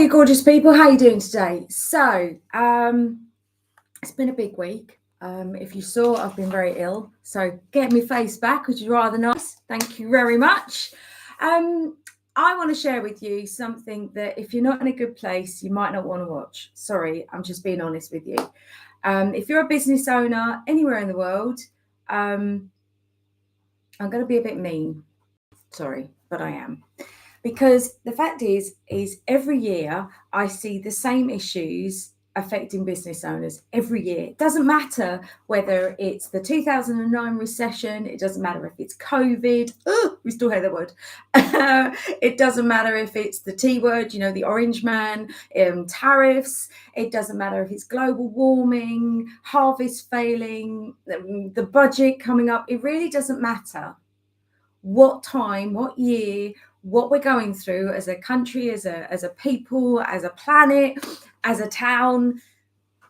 you gorgeous people, how are you doing today? So it's been a big week. If you saw, I've been very ill, so get my face back, which is rather nice. Thank you very much. I want to share with you something that if you're not in a good place, you might not want to watch. Sorry, I'm just being honest with you. If you're a business owner anywhere in the world, I'm going to be a bit mean. Sorry, but I am. Because the fact is every year I see the same issues affecting business owners every year. It doesn't matter whether it's the 2009 recession, it doesn't matter if it's COVID, we still hear that word. It doesn't matter if it's the T word, the orange man, tariffs. It doesn't matter if it's global warming, harvest failing, the budget coming up. It really doesn't matter what time, what year, what we're going through as a country, as a people, as a planet, as a town.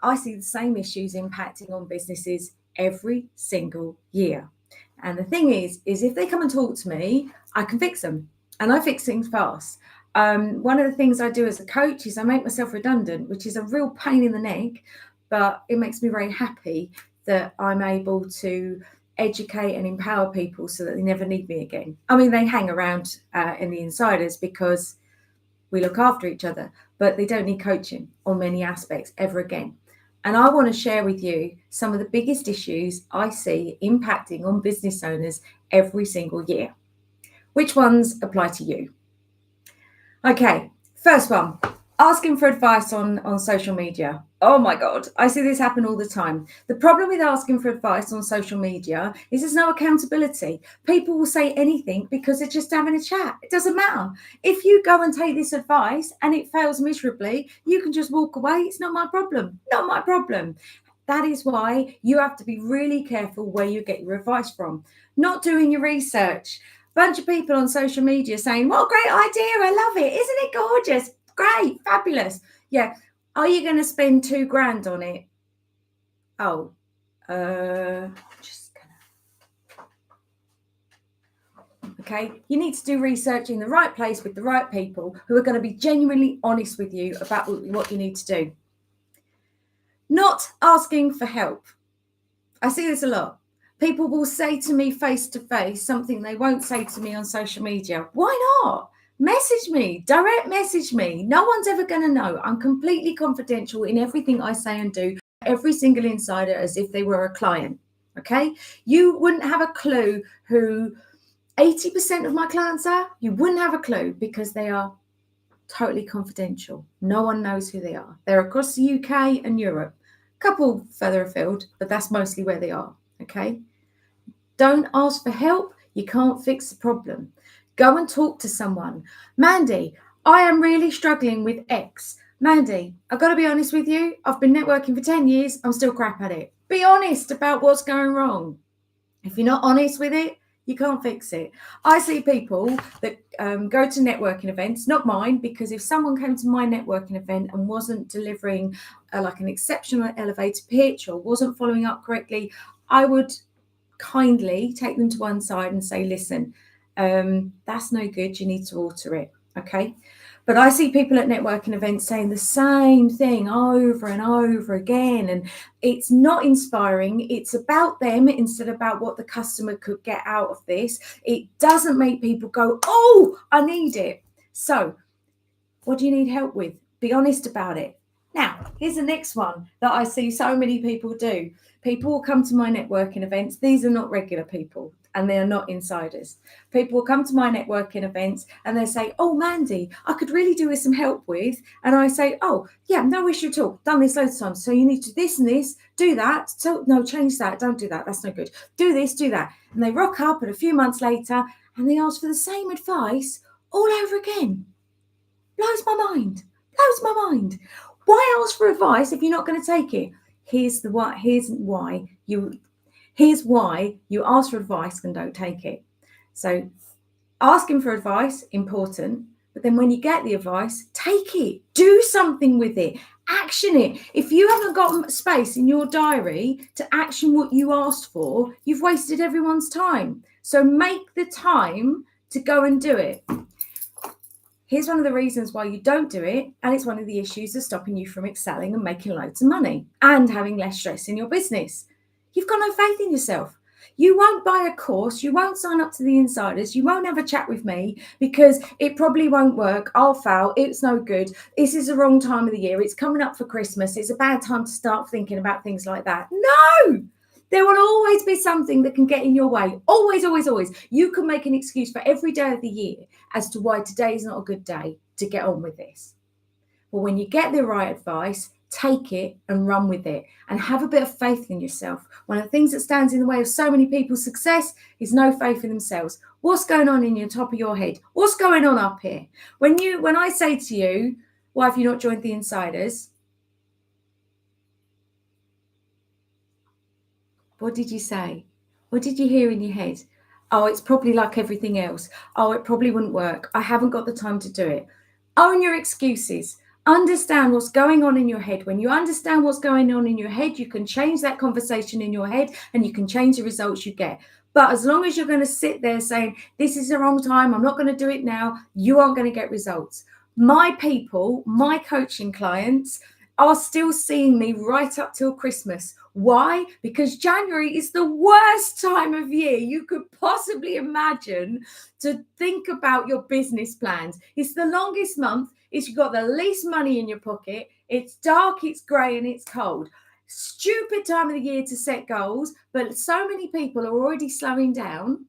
I see the same issues impacting on businesses every single year. And the thing is if they come and talk to me, I can fix them, and I fix things fast. One of the things I do as a coach is I make myself redundant, which is a real pain in the neck, but it makes me very happy that I'm able to educate and empower people so that they never need me again. I mean, they hang around in the insiders because we look after each other, but they don't need coaching on many aspects ever again. And I want to share with you some of the biggest issues I see impacting on business owners every single year. Which ones apply to you? Okay, first one, asking for advice on social media. Oh my God, I see this happen all the time. The problem with asking for advice on social media is there's no accountability. People will say anything because they're just having a chat. It doesn't matter. If you go and take this advice and it fails miserably, you can just walk away. It's not my problem. Not my problem. That is why you have to be really careful where you get your advice from. Not doing your research. Bunch of people on social media saying, what a great idea. I love it. Isn't it gorgeous? Great. Fabulous. Yeah. Are you going to spend $2,000 on it? Okay. You need to do research in the right place with the right people who are going to be genuinely honest with you about what you need to do. Not asking for help. I see this a lot. People will say to me face to face something they won't say to me on social media. Why not? Message me, direct message me. No one's ever going to know. I'm completely confidential in everything I say and do, every single insider, as if they were a client. Okay? You wouldn't have a clue who 80% of my clients are. You wouldn't have a clue because they are totally confidential. No one knows who they are. They're across the UK and Europe. A couple further afield, but that's mostly where they are. Okay? Don't ask for help. You can't fix the problem. Go and talk to someone. Mandie, I am really struggling with X. Mandie, I've got to be honest with you. I've been networking for 10 years. I'm still crap at it. Be honest about what's going wrong. If you're not honest with it, you can't fix it. I see people that go to networking events, not mine, because if someone came to my networking event and wasn't delivering like an exceptional elevator pitch or wasn't following up correctly, I would kindly take them to one side and say, listen, that's no good. You need to alter it. Okay. But I see people at networking events saying the same thing over and over again. And it's not inspiring. It's about them instead of about what the customer could get out of this. It doesn't make people go, oh, I need it. So what do you need help with? Be honest about it. Now, here's the next one that I see so many people do. People will come to my networking events. These are not regular people and they are not insiders. People will come to my networking events and they say, oh, Mandie, I could really do with some help with. And I say, oh, yeah, no issue at all. Done this loads of times. So you need to do this and this, do that. So no, change that. Don't do that. That's no good. Do this, do that. And they rock up and a few months later and they ask for the same advice all over again. Blows my mind. Blows my mind. Why ask for advice if you're not going to take it? Here's why you ask for advice and don't take it. So asking for advice, important, but then when you get the advice, take it, do something with it, action it. If you haven't got space in your diary to action what you asked for, you've wasted everyone's time. So make the time to go and do it. Here's one of the reasons why you don't do it, and it's one of the issues that's stopping you from excelling and making loads of money and having less stress in your business. You've got no faith in yourself. You won't buy a course, you won't sign up to the insiders, you won't have a chat with me because it probably won't work, I'll fail, it's no good, this is the wrong time of the year, it's coming up for Christmas, it's a bad time to start thinking about things like that. No! There will always be something that can get in your way. Always, always, always. You can make an excuse for every day of the year as to why today is not a good day to get on with this. But when you get the right advice, take it and run with it and have a bit of faith in yourself. One of the things that stands in the way of so many people's success is no faith in themselves. What's going on in your top of your head? What's going on up here? When I say to you, why have you not joined the insiders? What did you say? What did you hear in your head? Oh, it's probably like everything else. Oh, it probably wouldn't work. I haven't got the time to do it. Own your excuses. Understand what's going on in your head. When you understand what's going on in your head, you can change that conversation in your head and you can change the results you get. But as long as you're going to sit there saying, this is the wrong time, I'm not going to do it now, you aren't going to get results. My people, my coaching clients are still seeing me right up till Christmas. Why? Because January is the worst time of year you could possibly imagine to think about your business plans. It's the longest month. You've got the least money in your pocket. It's dark, it's grey, and it's cold. Stupid time of the year to set goals, but so many people are already slowing down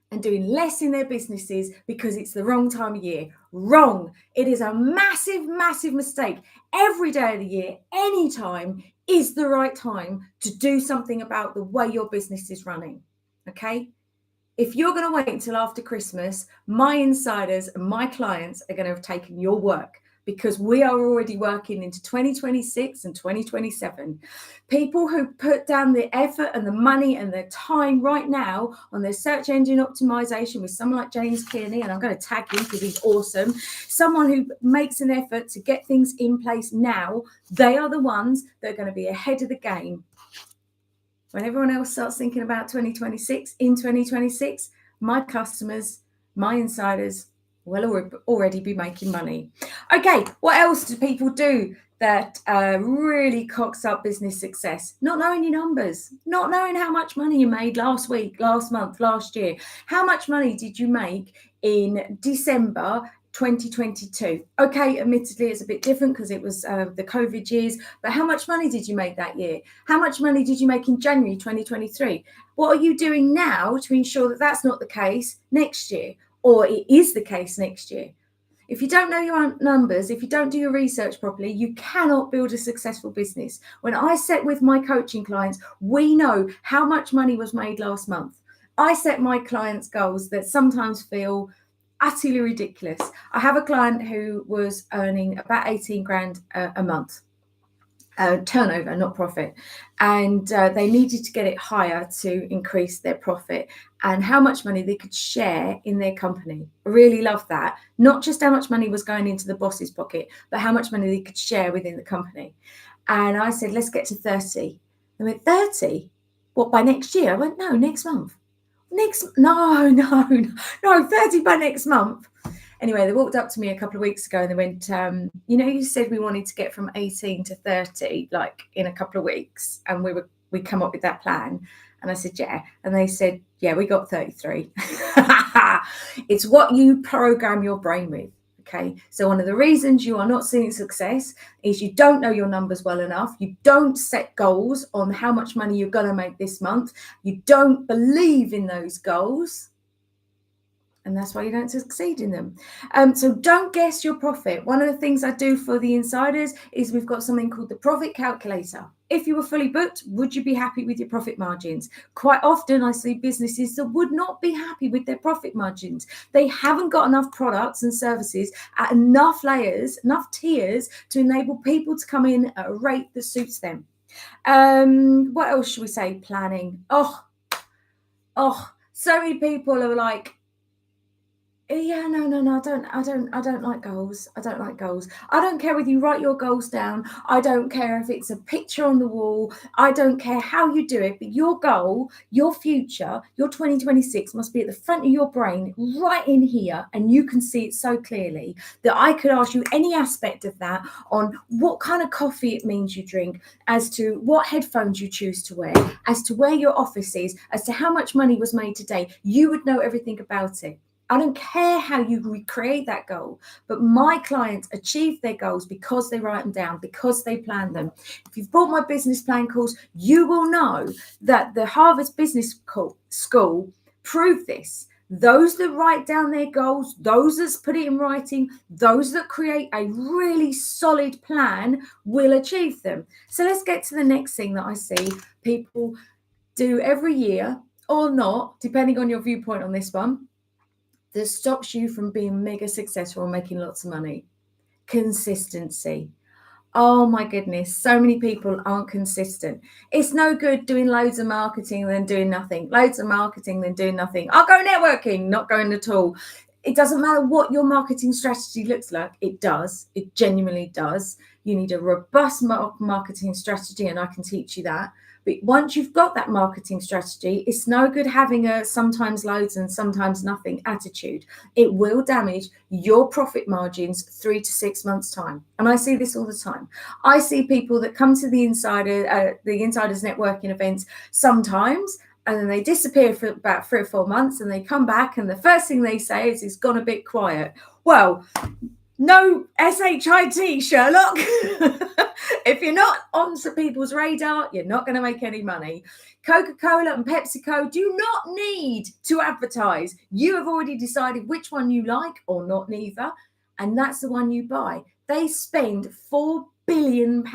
and doing less in their businesses because it's the wrong time of year. Wrong. It is a massive, massive mistake. Every day of the year, any time is the right time to do something about the way your business is running. Okay? If you're going to wait until after Christmas, my insiders and my clients are going to have taken your work because we are already working into 2026 and 2027. People who put down the effort and the money and the time right now on their search engine optimization with someone like James Kearney, and I'm going to tag him because he's awesome, someone who makes an effort to get things in place now, they are the ones that are going to be ahead of the game. When everyone else starts thinking about 2026, in 2026, my customers, my insiders will already be making money. Okay, what else do people do that really cocks up business success? Not knowing your numbers, not knowing how much money you made last week, last month, last year. How much money did you make in December 2022? Okay, admittedly, it's a bit different because it was the COVID years, but how much money did you make that year? How much money did you make in January 2023? What are you doing now to ensure that that's not the case next year, or it is the case next year? If you don't know your numbers, if you don't do your research properly, you cannot build a successful business. When I sit with my coaching clients, we know how much money was made last month. I set my clients goals that sometimes feel utterly ridiculous. I have a client who was earning about 18 grand a month, turnover, not profit, and they needed to get it higher to increase their profit and how much money they could share in their company. I really love that. Not just how much money was going into the boss's pocket, but how much money they could share within the company. And I said, let's get to 30. They went, 30? What, by next year? I went, no, next month. No, 30 by next month. Anyway, they walked up to me a couple of weeks ago and they went, you said we wanted to get from 18 to 30, like in a couple of weeks. And we come up with that plan. And I said, yeah. And they said, yeah, we got 33. It's what you program your brain with. Okay, so one of the reasons you are not seeing success is you don't know your numbers well enough. You don't set goals on how much money you're going to make this month. You don't believe in those goals. And that's why you don't succeed in them. So don't guess your profit. One of the things I do for the insiders is we've got something called the profit calculator. If you were fully booked, would you be happy with your profit margins? Quite often I see businesses that would not be happy with their profit margins. They haven't got enough products and services at enough layers, enough tiers to enable people to come in at a rate that suits them. What else should we say? Planning. Oh, so many people are like, Yeah, no. I don't like goals. I don't like goals. I don't care whether you write your goals down. I don't care if it's a picture on the wall. I don't care how you do it, but your goal, your future, your 2026 must be at the front of your brain, right in here, and you can see it so clearly that I could ask you any aspect of that on what kind of coffee it means you drink, as to what headphones you choose to wear, as to where your office is, as to how much money was made today. You would know everything about it. I don't care how you recreate that goal, but my clients achieve their goals because they write them down, because they plan them. If you've bought my business plan course, you will know that the Harvard Business School prove this. Those that write down their goals, those that put it in writing, those that create a really solid plan will achieve them. So let's get to the next thing that I see people do every year or not, depending on your viewpoint on this one, that stops you from being mega successful and making lots of money. Consistency. Oh my goodness, so many people aren't consistent. It's no good doing loads of marketing and then doing nothing. Loads of marketing, then doing nothing. I'll go networking, not going at all. It doesn't matter what your marketing strategy looks like. It does. It genuinely does. You need a robust marketing strategy, and I can teach you that. But once you've got that marketing strategy, it's no good having a sometimes loads and sometimes nothing attitude. It will damage your profit margins 3 to 6 months' time. And I see this all the time. I see people that come to the Insiders networking events sometimes, and then they disappear for about 3 or 4 months, and they come back, and the first thing they say is, it's gone a bit quiet. Well, no SHIT, Sherlock. If you're not onto people's radar, you're not going to make any money. Coca-Cola and PepsiCo do not need to advertise. You have already decided which one you like, or not neither, and that's the one you buy. They spend £4 billion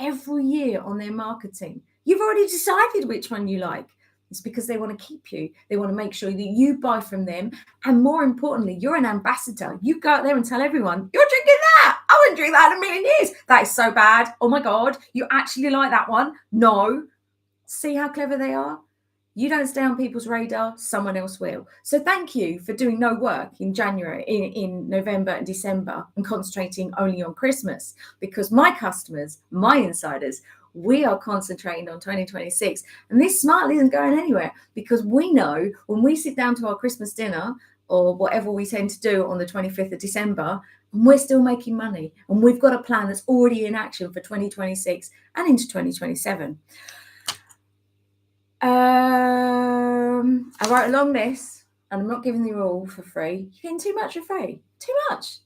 every year on their marketing. You've already decided which one you like. It's because they want to keep you. They want to make sure that you buy from them. And more importantly, you're an ambassador. You go out there and tell everyone, you're drinking that. I wouldn't drink that in a million years. That is so bad. Oh my God, you actually like that one? No. See how clever they are? You don't stay on people's radar, someone else will. So thank you for doing no work in January, in November and December, and concentrating only on Christmas, because my customers, my insiders, we are concentrating on 2026. And this smile isn't going anywhere, because we know when we sit down to our Christmas dinner or whatever we tend to do on the 25th of December, and we're still making money, and we've got a plan that's already in action for 2026 and into 2027. I wrote a long list, and I'm not giving you all for free. You're getting too much for free. Too much.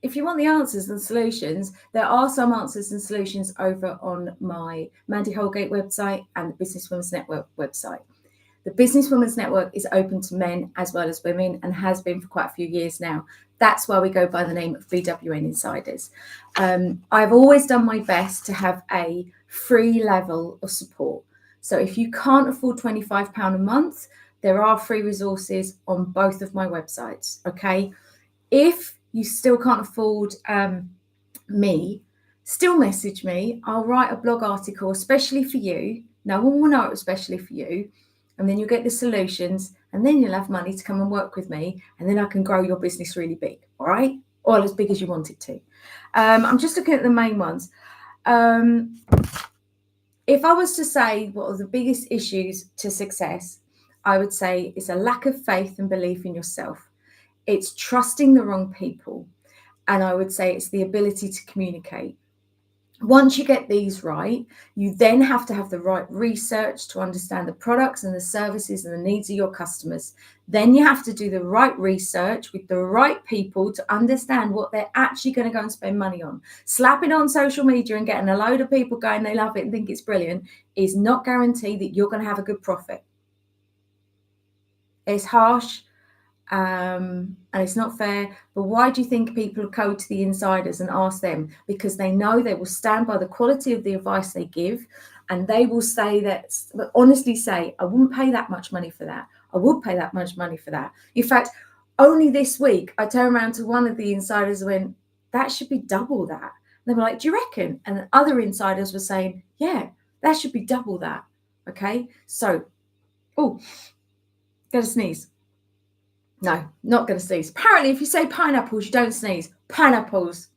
If you want the answers and solutions, there are some answers and solutions over on my Mandie Holgate website and the Businesswomen's Network website. The Businesswomen's Network is open to men as well as women, and has been for quite a few years now. That's why we go by the name of BWN Insiders. I've always done my best to have a free level of support. So if you can't afford £25 a month, there are free resources on both of my websites, okay? If you still can't afford me, still message me. I'll write a blog article especially for you. No one will know it, especially for you. And then you'll get the solutions, and then you'll have money to come and work with me, and then I can grow your business really big, all right? Or as big as you want it to. I'm just looking at the main ones. If I was to say what are the biggest issues to success, I would say it's a lack of faith and belief in yourself. It's trusting the wrong people. And I would say it's the ability to communicate. Once you get these right, you then have to have the right research to understand the products and the services and the needs of your customers. Then you have to do the right research with the right people to understand what they're actually going to go and spend money on. Slapping on social media and getting a load of people going, they love it and think it's brilliant, is not guaranteed that you're going to have a good profit. It's harsh. And it's not fair, but why do you think people go to the insiders and ask them? Because they know they will stand by the quality of the advice they give, and they will say that, but honestly say, I wouldn't pay that much money for that. I would pay that much money for that. In fact, only this week, I turned around to one of the insiders and went, that should be double that. And they were like, do you reckon? And the other insiders were saying, yeah, that should be double that. Okay, so, got to sneeze. No, not going to sneeze. Apparently, if you say pineapples, you don't sneeze. Pineapples.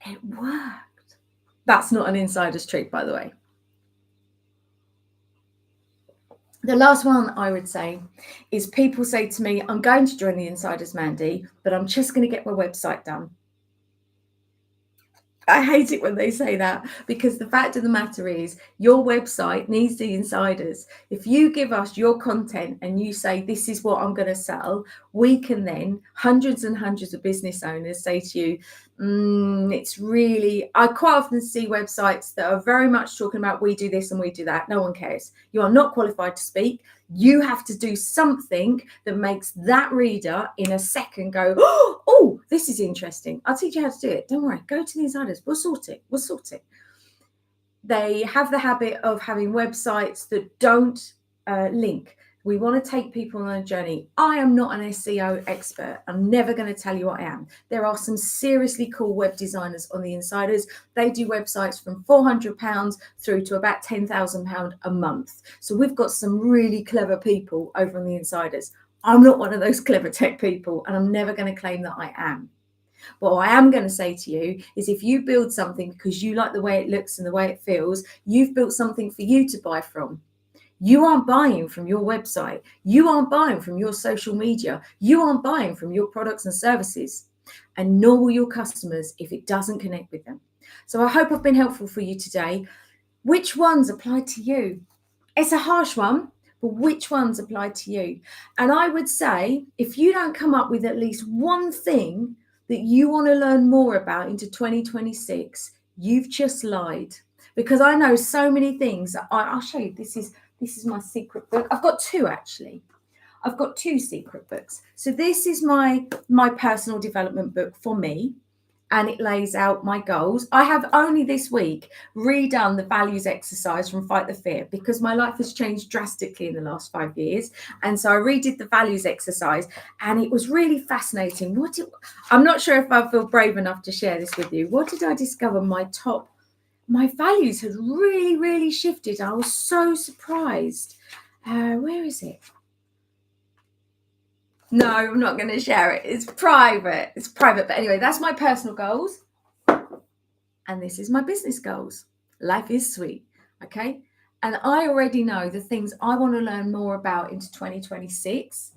It worked. That's not an insider's trick, by the way. The last one I would say is people say to me, I'm going to join the insiders, Mandie, but I'm just going to get my website done. I hate it when they say that, because the fact of the matter is your website needs the insiders. If you give us your content and you say, this is what I'm going to sell, we can then, hundreds and hundreds of business owners say to you, it's really, I quite often see websites that are very much talking about we do this and we do that. No one cares. You are not qualified to speak. You have to do something that makes that reader in a second go, oh, this is interesting. I'll teach you how to do it. Don't worry. Go to the insiders. We'll sort it. We'll sort it. They have the habit of having websites that don't link. We want to take people on a journey. I am not an SEO expert. I'm never going to tell you I am. There are some seriously cool web designers on the insiders. They do websites from £400 through to about £10,000 a month. So we've got some really clever people over on the insiders. I'm not one of those clever tech people, and I'm never going to claim that I am. What I am going to say to you is, if you build something because you like the way it looks and the way it feels, you've built something for you to buy from. You aren't buying from your website. You aren't buying from your social media. You aren't buying from your products and services, and nor will your customers if it doesn't connect with them. So I hope I've been helpful for you today. Which ones apply to you? It's a harsh one, but which ones apply to you? And I would say, if you don't come up with at least one thing that you want to learn more about into 2026, you've just lied. Because I know so many things. I'll show you. This is my secret book. I've got two, actually. I've got two secret books. So this is my personal development book for me, and it lays out my goals. I have only this week redone the values exercise from Fight the Fear, because my life has changed drastically in the last 5 years. And so I redid the values exercise, and it was really fascinating. I'm not sure if I feel brave enough to share this with you. What did I discover? My values had really, really shifted. I was so surprised. Where is it? No, I'm not going to share it. It's private. It's private. But anyway, that's my personal goals. And this is my business goals. Life is sweet. Okay. And I already know the things I want to learn more about into 2026.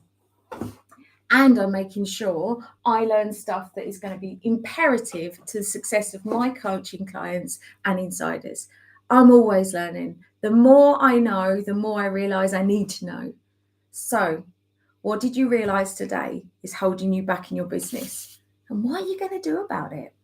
And I'm making sure I learn stuff that is going to be imperative to the success of my coaching clients and insiders. I'm always learning. The more I know, the more I realize I need to know. So, what did you realize today is holding you back in your business? And what are you going to do about it?